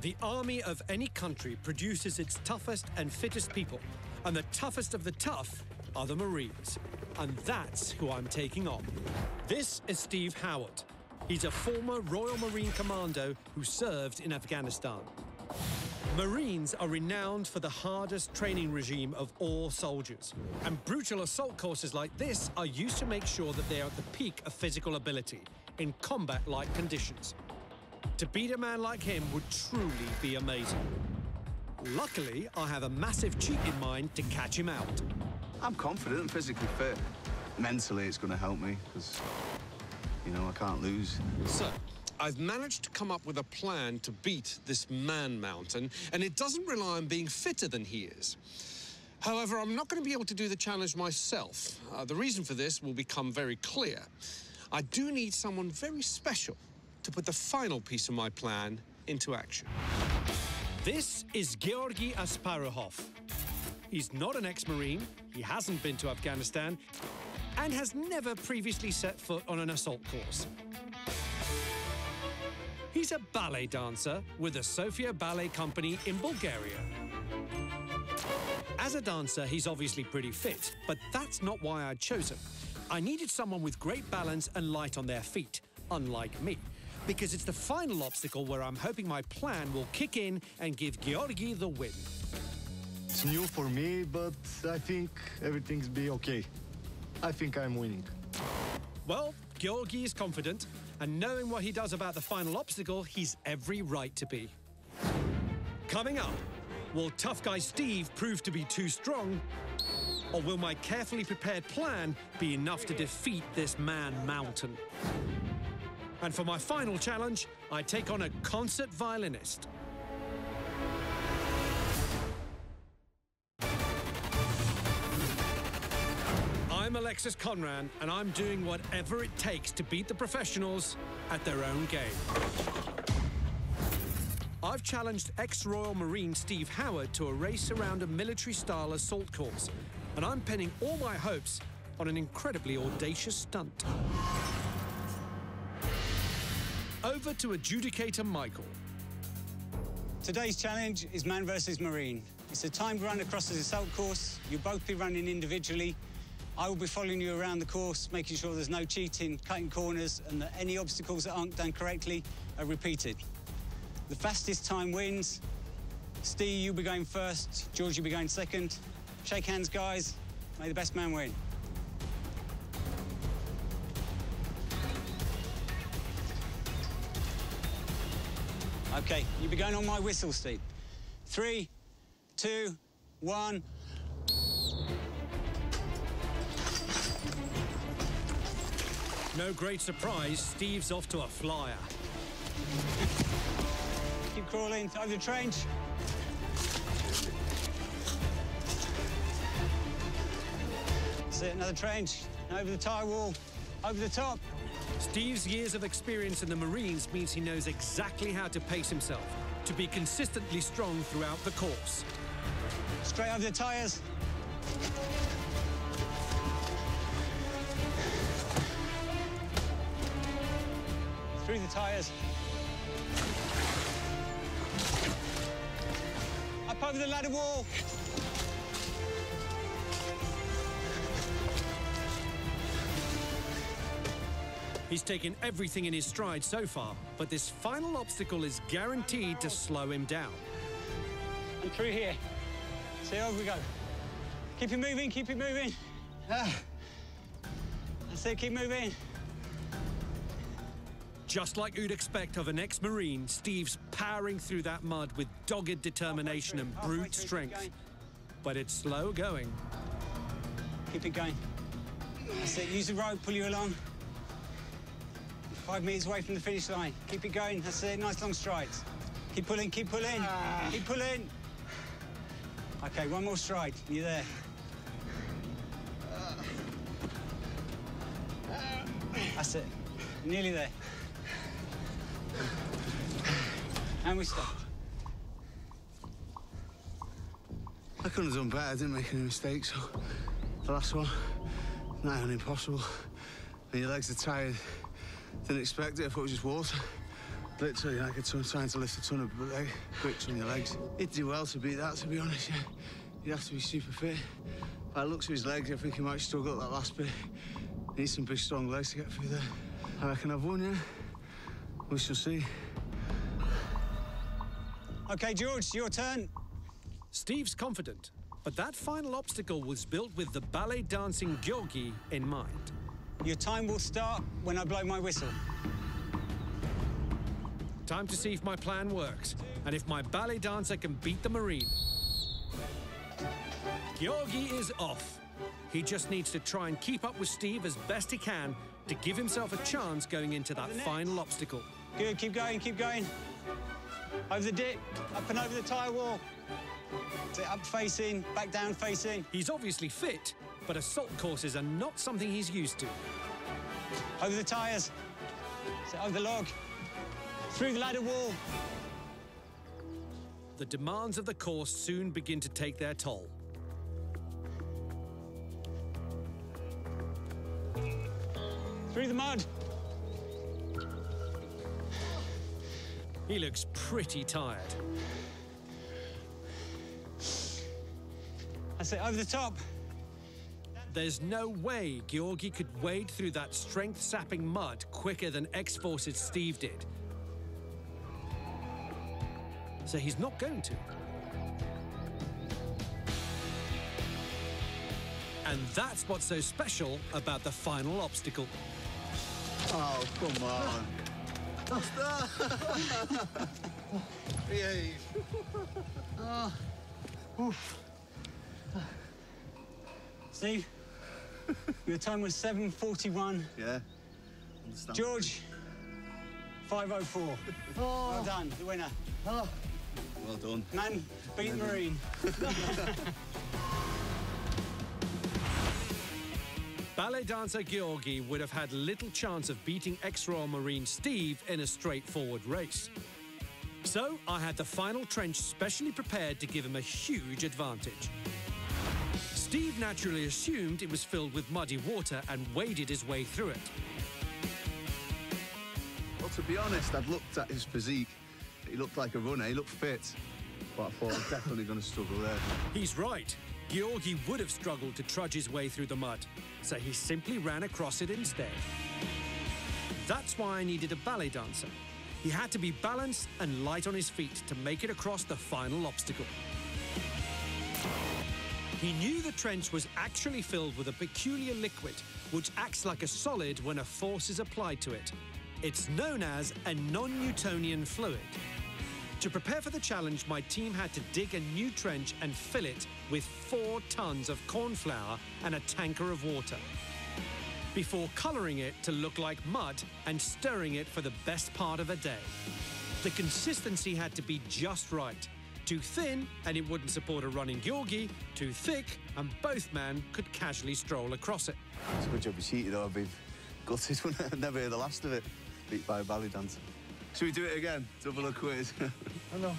The army of any country produces its toughest and fittest people, and the toughest of the tough are the Marines. And that's who I'm taking on. This is Steve Howard. He's a former Royal Marine Commando who served in Afghanistan. Marines are renowned for the hardest training regime of all soldiers, and brutal assault courses like this are used to make sure that they are at the peak of physical ability in combat-like conditions. To beat a man like him would truly be amazing. Luckily, I have a massive cheat in mind to catch him out. I'm confident and physically fit. Mentally, it's going to help me, because, you know, I can't lose. So, I've managed to come up with a plan to beat this man mountain, and it doesn't rely on being fitter than he is. However, I'm not going to be able to do the challenge myself. The reason for this will become very clear. I do need someone very special to put the final piece of my plan into action. This is Georgy Asparuhov. He's not an ex-Marine, he hasn't been to Afghanistan, and has never previously set foot on an assault course. He's a ballet dancer with the Sofia Ballet Company in Bulgaria. As a dancer, he's obviously pretty fit, but that's not why I chose him. I needed someone with great balance and light on their feet, unlike me, because it's the final obstacle where I'm hoping my plan will kick in and give Georgy the win. It's new for me, but I think everything's be okay. I think I'm winning. Well, Georgy is confident, and knowing what he does about the final obstacle, he's every right to be. Coming up, will tough guy Steve prove to be too strong, or will my carefully prepared plan be enough to defeat this man mountain? And for my final challenge, I take on a concert violinist. I'm Alexis Conran, and I'm doing whatever it takes to beat the professionals at their own game. I've challenged ex-Royal Marine Steve Howard to a race around a military-style assault course, and I'm pinning all my hopes on an incredibly audacious stunt. Over to adjudicator Michael. Today's challenge is man versus Marine. It's a timed run across the assault course. You'll both be running individually. I will be following you around the course, making sure there's no cheating, cutting corners, and that any obstacles that aren't done correctly are repeated. The fastest time wins. Steve, you'll be going first. George, you'll be going second. Shake hands, guys. May the best man win. OK, you'll be going on my whistle, Steve. 3, 2, 1. No great surprise, Steve's off to a flyer. Keep crawling over the trench. That's it, another trench. Over the tie wall, over the top. Steve's years of experience in the Marines means he knows exactly how to pace himself, to be consistently strong throughout the course. Straight over the tyres. Through the tyres. Up over the ladder wall. He's taken everything in his stride so far, but this final obstacle is guaranteed to slow him down. And through here. See, over we go. Keep it moving, keep it moving. That's it, keep moving. Just like you'd expect of an ex-Marine, Steve's powering through that mud with dogged determination and brute strength. But it's slow going. Keep it going. That's it, use the rope, pull you along. 5 meters away from the finish line. Keep it going, that's it, nice long strides. Keep pulling, keep pulling, keep pulling. OK, one more stride, you're there. That's it, nearly there. And we stop. I couldn't have done better. I didn't make any mistakes. So the last one, nigh on impossible. And your legs are tired. Didn't expect it. I thought it was just water. Literally like a ton, trying to lift a ton of bricks on your legs. He'd do well to beat that, to be honest, yeah. He'd have to be super fit. By the looks of his legs, I think he might struggle at that last bit. Needs some big, strong legs to get through there. I reckon I've won, yeah? We shall see. OK, George, your turn. Steve's confident, but that final obstacle was built with the ballet dancing Georgi in mind. Your time will start when I blow my whistle. Time to see if my plan works, and if my ballet dancer can beat the Marine. Georgi is off. He just needs to try and keep up with Steve as best he can to give himself a chance going into that final obstacle. Good, keep going, keep going. Over the dip, up and over the tyre wall. Up facing, back down facing. He's obviously fit, but assault courses are not something he's used to. Over the tyres. Over the log. Through the ladder wall. The demands of the course soon begin to take their toll. Through the mud. He looks pretty tired. That's it, over the top. There's no way Georgi could wade through that strength-sapping mud quicker than X-Force's Steve did. So he's not going to. And that's what's so special about the final obstacle. Oh, come on. Behave. Steve, your time was 7:41. Yeah. Understand. George, 5:04. Well done, the winner. Well done. Man, beat Marine. Ballet dancer Georgi would have had little chance of beating ex-Royal Marine Steve in a straightforward race. So I had the final trench specially prepared to give him a huge advantage. Steve naturally assumed it was filled with muddy water and waded his way through it. Well, to be honest, I'd looked at his physique. He looked like a runner, he looked fit. But I thought he was definitely going to struggle there. He's right. Georgi would have struggled to trudge his way through the mud, so he simply ran across it instead. That's why I needed a ballet dancer. He had to be balanced and light on his feet to make it across the final obstacle. He knew the trench was actually filled with a peculiar liquid which acts like a solid when a force is applied to it. It's known as a non-Newtonian fluid. To prepare for the challenge, my team had to dig a new trench and fill it with 4 tons of corn flour and a tanker of water, before colouring it to look like mud and stirring it for the best part of a day. The consistency had to be just right. Too thin, and it wouldn't support a running Georgi. Too thick, and both men could casually stroll across it. It's a good job you cheated, though. I'd be gutted, wouldn't I? I'd never hear the last of it. Beat by a ballet dancer. Should we do it again? Double or quiz? I know.